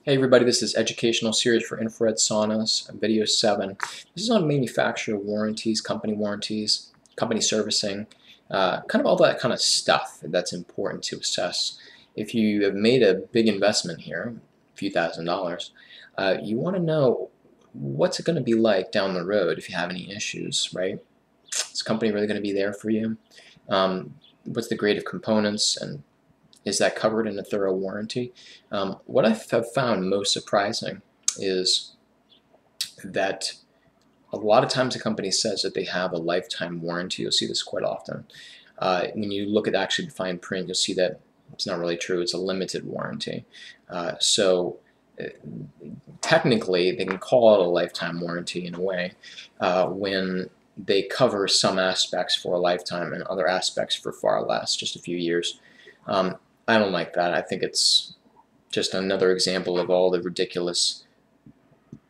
Hey everybody, this is Educational Series for Infrared Saunas, video 7. This is on manufacturer warranties, company servicing, kind of all that kind of stuff that's important to assess. If you have made a big investment here, a few $1,000s, you want to know what's it going to be like down the road if you have any issues, right? Is the company really going to be there for you? What's the grade of components, and is that covered in a thorough warranty? What I have found most surprising is that a lot of times a company says that they have a lifetime warranty. You'll see this quite often. When you look at actually the fine print, you'll see that it's not really true. It's a limited warranty. So technically, they can call it a lifetime warranty in a way when they cover some aspects for a lifetime and other aspects for far less, just a few years. I don't like that. I think it's just another example of all the ridiculous,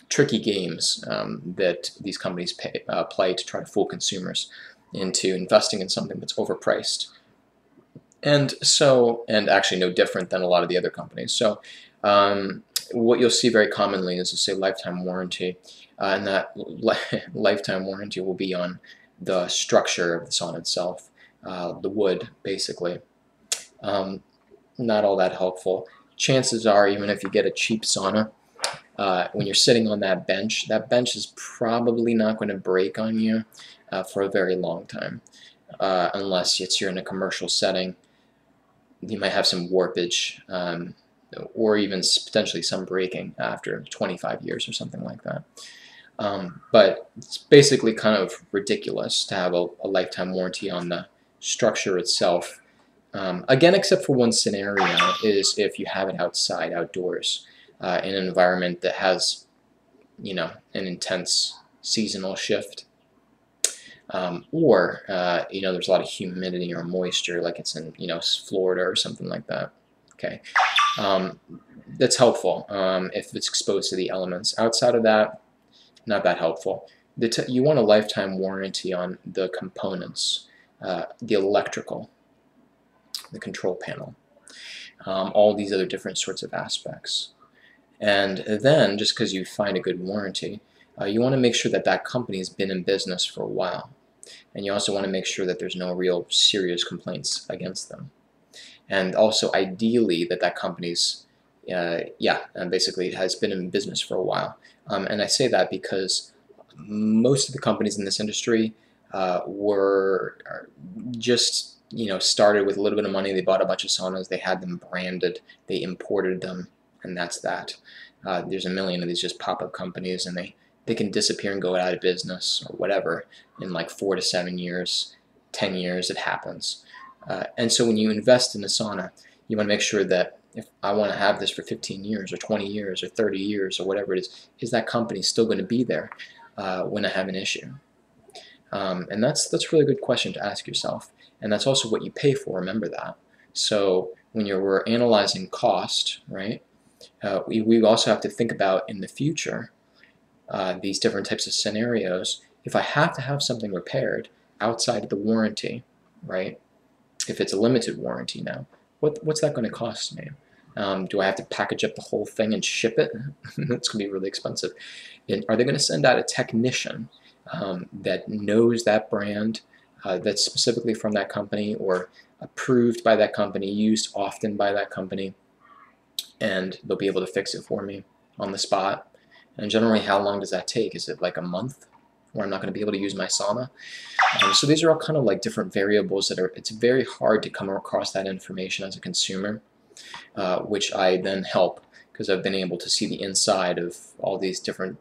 tricky games that these companies play to try to fool consumers into investing in something that's overpriced. And actually no different than a lot of the other companies. So what you'll see very commonly is, say, lifetime warranty, and that lifetime warranty will be on the structure of the sauna itself, the wood, basically. Not all that helpful. Chances are, even if you get a cheap sauna, when you're sitting on that bench is probably not going to break on you for a very long time, unless you're in a commercial setting. You might have some warpage, or even potentially some breaking after 25 years or something like that. But it's basically kind of ridiculous to have a lifetime warranty on the structure itself. Again, except for one scenario, is if you have it outside, outdoors, in an environment that has, an intense seasonal shift, or there's a lot of humidity or moisture, like it's in Florida or something like that. Okay, that's helpful if it's exposed to the elements. Outside of that, not that helpful. You want a lifetime warranty on the components, the electrical, the control panel, all these other different sorts of aspects. And then, just because you find a good warranty, you want to make sure that that company has been in business for a while. And you also want to make sure that there's no real serious complaints against them. And also, ideally, that company's, basically has been in business for a while. And I say that because most of the companies in this industry were just started with a little bit of money. They bought a bunch of saunas, they had them branded, they imported them, and that's that. There's a million of these just pop-up companies, and they can disappear and go out of business or whatever in like 4 to 7 years, 10 years. It happens. And so when you invest in a sauna, you want to make sure that if I want to have this for 15 years or 20 years or 30 years or whatever it is that company still going to be there when I have an issue? And that's a really good question to ask yourself. And that's also what you pay for, remember that. So when we're analyzing cost, right, we also have to think about in the future these different types of scenarios. If I have to have something repaired outside of the warranty, right, if it's a limited warranty now, what's that going to cost me? Do I have to package up the whole thing and ship it? That's going to be really expensive. And are they going to send out a technician that knows that brand, that's specifically from that company or approved by that company, used often by that company, and they'll be able to fix it for me on the spot? And generally, how long does that take? Is it like a month where I'm not going to be able to use my sauna? So these are all kind of like different variables it's very hard to come across that information as a consumer, which I then help because I've been able to see the inside of all these different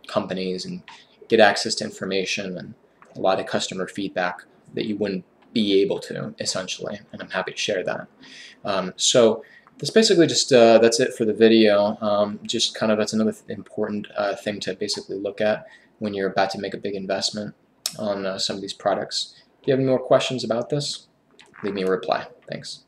companies and get access to information and a lot of customer feedback that you wouldn't be able to, essentially, and I'm happy to share that. So that's basically just that's it for the video. Just kind of that's another important thing to basically look at when you're about to make a big investment on some of these products. If you have any more questions about this, leave me a reply. Thanks.